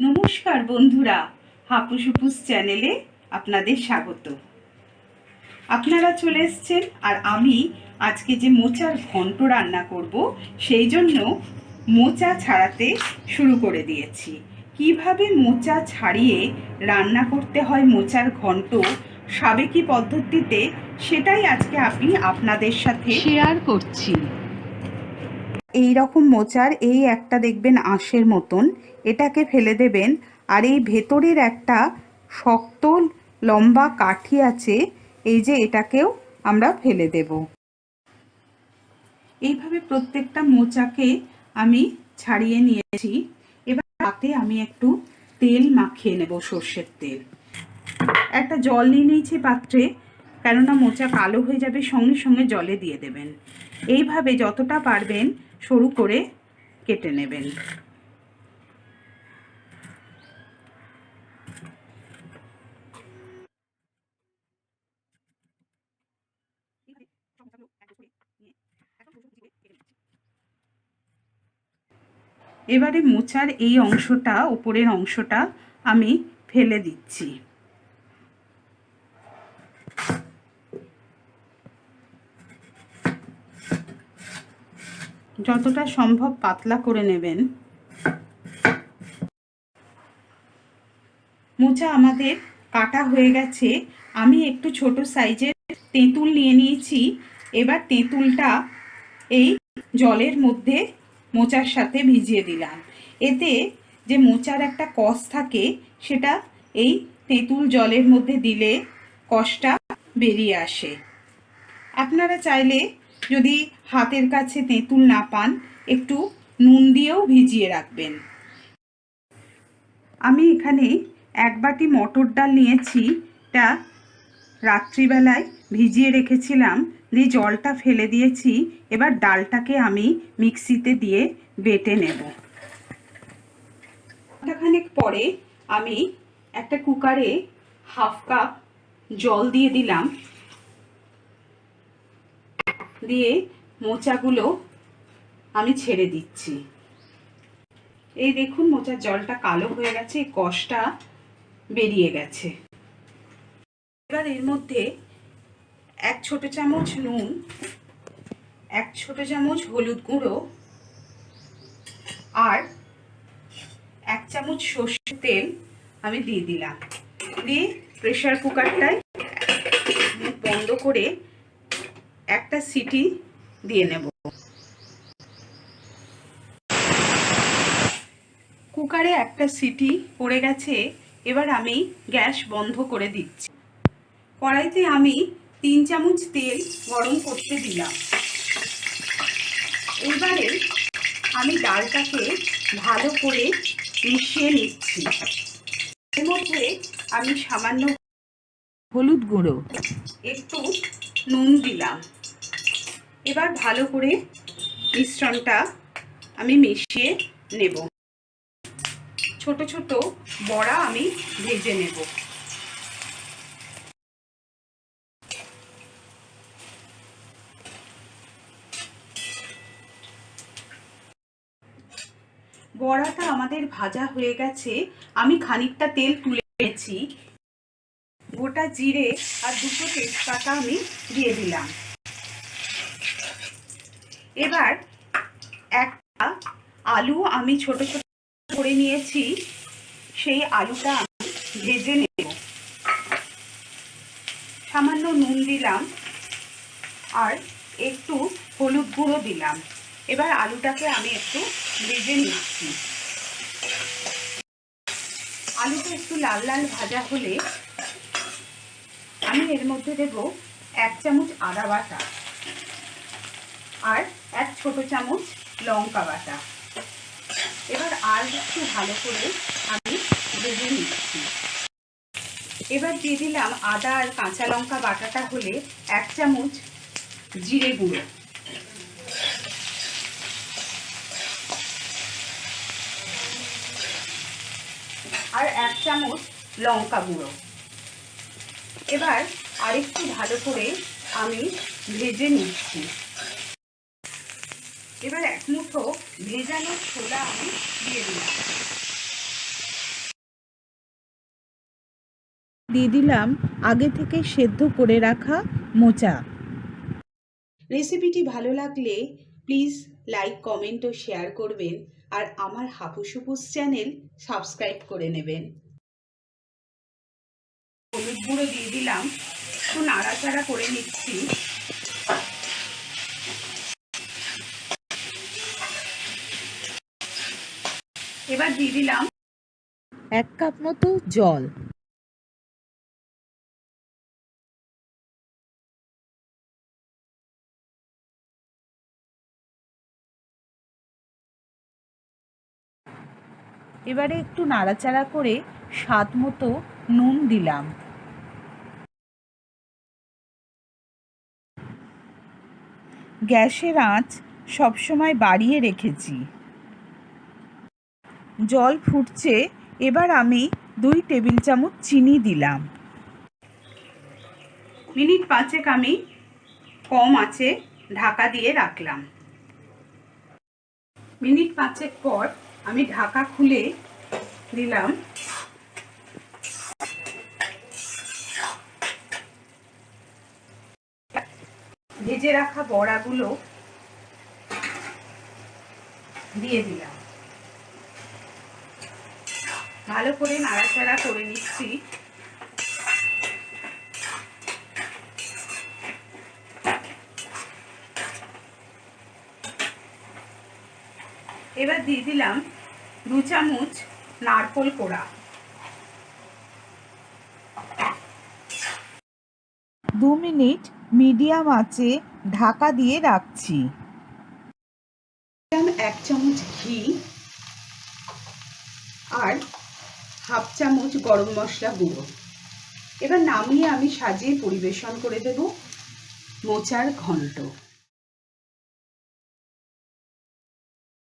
নমস্কার বন্ধুরা, হাপুসুপুস চ্যানেলে আপনাদের স্বাগত। আপনারা চলে এসেছেন আর আমি আজকে যে মোচার ঘন্ট রান্না করব সেই জন্য মোচা ছাড়াতে শুরু করে দিয়েছি। কিভাবে মোচা ছাড়িয়ে রান্না করতে হয় মোচার ঘন্ট সাবেকি পদ্ধতিতে, সেটাই আজকে আমি আপনাদের সাথে শেয়ার করছি। এই রকম মোচার এই একটা দেখবেন আঁশের মতন, এটাকে ফেলে দেবেন। আর এই ভেতরের একটা শক্ত লম্বা কাঠি আছে, এই যে এটাকেও আমরা ফেলে দেব। এইভাবে প্রত্যেকটা মোচাকে আমি ছাড়িয়ে নিয়েছি। এবার হাতে আমি একটু তেল মাখিয়ে নেব, সর্ষের তেল। একটা জল নিয়ে নিয়েছি পাত্রে, কেননা মোচা কালো হয়ে যাবে, সঙ্গে সঙ্গে জলে দিয়ে দেবেন। এইভাবে যতটা পারবেন সরু করে কেটে নেবেন। এবারে মোচার এই অংশটা, উপরের অংশটা আমি ফেলে দিচ্ছি। যতটা সম্ভব পাতলা করে নেবেন। মোচা আমাদের কাটা হয়ে গেছে। আমি একটু ছোট সাইজের তেঁতুল নিয়ে নিয়েছি। এবার তেঁতুলটা এই জলের মধ্যে মোচার সাথে ভিজিয়ে দিলাম। এতে যে মোচার একটা কষ থাকে, সেটা এই তেঁতুল জলের মধ্যে দিলে কষটা বেরিয়ে আসে। আপনারা চাইলে যদি হাতের কাছে তেঁতুল না পান, একটু নুন দিয়েও ভিজিয়ে রাখবেন। আমি এখানে 1 বাটি মটর ডাল নিয়েছি। তা রাত্রিবেলায় ভিজিয়ে রেখেছিলাম, দিয়ে জলটা ফেলে দিয়েছি। এবার ডালটাকে আমি মিক্সিতে দিয়ে বেটে নেব। ঘণ্টাখানেক পরে আমি একটা কুকারে 1/2 কাপ জল দিয়ে দিলাম। দিয়ে মোচাগুলো আমি ছেড়ে দিচ্ছি। এই দেখুন, মোচার জলটা কালো হয়ে গেছে, কষটা বেরিয়ে গেছে। এবার এর মধ্যে 1 ছোট চামচ নুন, 1 ছোট চামচ হলুদ গুঁড়ো আর 1 চামচ সর্ষের তেল আমি দিয়ে দিলাম। দিয়ে প্রেসার কুকারটায় মুখ বন্ধ করে একটা সিটি দিয়ে নেব। কুকারে একটা সিটি পড়ে গেছে। এবার আমি গ্যাস বন্ধ করে দিচ্ছি। কড়াইতে আমি 3 চামচ তেল গরম করতে দিলাম। এবারে আমি ডালটাকে ভালো করে মিশিয়ে নিচ্ছি। এর মধ্যে আমি সামান্য হলুদ গুঁড়ো, একটু নুন দিলাম। এবার ভালো করে মিশ্রণটা আমি মিশিয়ে নেব। ছোট ছোট বড়া আমি ভেজে নেব। বড়াটা আমাদের ভাজা হয়ে গেছে। আমি খানিকটা তেল তুলে নিয়েছি। গোটা জিরে আর 2টো তেজপাতা আমি দিয়ে দিলাম। এবার একটা আলু আমি ছোট ছোট করে নিয়েছি, সেই আলুটা আমি ভেজে নেব। সামান্য নুন দিলাম আর একটু হলুদ গুঁড়ো দিলাম। এবার আলুটাকে আমি একটু ভেজে নিচ্ছি। আলুটা একটু লাল লাল ভাজা হলে আমি এর মধ্যে দেব 1 চামচ আদা বাটা আর 1 ছোট চামচ লঙ্কা বাটা। এবার আর একটু ভালো করে আমি ভেজে নিচ্ছি। এবার দিয়ে দিলাম আদা আর কাঁচা লঙ্কা বাটাটা হলে 1 চামচ জিরে গুঁড়ো আর 1 চামচ লঙ্কা গুঁড়ো। এবার আরেকটু ভালো করে আমি ভেজে নিচ্ছি। এবার 1 মুঠো ভেজানো ছোলা আমি দিয়ে দিলাম। দিয়ে দিলাম আগে থেকে সেদ্ধ করে রাখা মোচা। রেসিপিটি ভালো লাগলে প্লিজ লাইক, কমেন্ট ও শেয়ার করবেন, আর আমার হাপুসুপুস চ্যানেল সাবস্ক্রাইব করে নেবেন। হলুদ গুঁড়ো দিয়ে দিলাম, একটু নাড়াচাড়া করে নিচ্ছি। এবার দিয়ে দিলাম 1 কাপ মতো জল। এবারে একটু নাড়াচাড়া করে স্বাদ মতো নুন দিলাম। গ্যাসের আঁচ সবসময় বাড়িয়ে রেখেছি। জল ফুটছে, এবার আমি 2 টেবিল চামচ চিনি দিলাম। মিনিট 5 আমি কম আঁচে ঢাকা দিয়ে রাখলাম। মিনিট 5 পর আমি ঢাকা খুলে দিলাম। ভেজে রাখা বড়াগুলো দিয়ে দিলাম। ভালো করে নাড়াচাড়া করে নিচ্ছি। এবার দিয়ে দিলাম 2 চামচ নারকেল কোড়া। 2 মিনিট মিডিয়াম আঁচে ঢাকা দিয়ে রাখছি। 1 চামচ ঘি আর হাফ চামচ গরম মশলা গুঁড়ো। এবার নামিয়ে আমি সাজিয়ে পরিবেশন করে দেব মোচার ঘন্ট।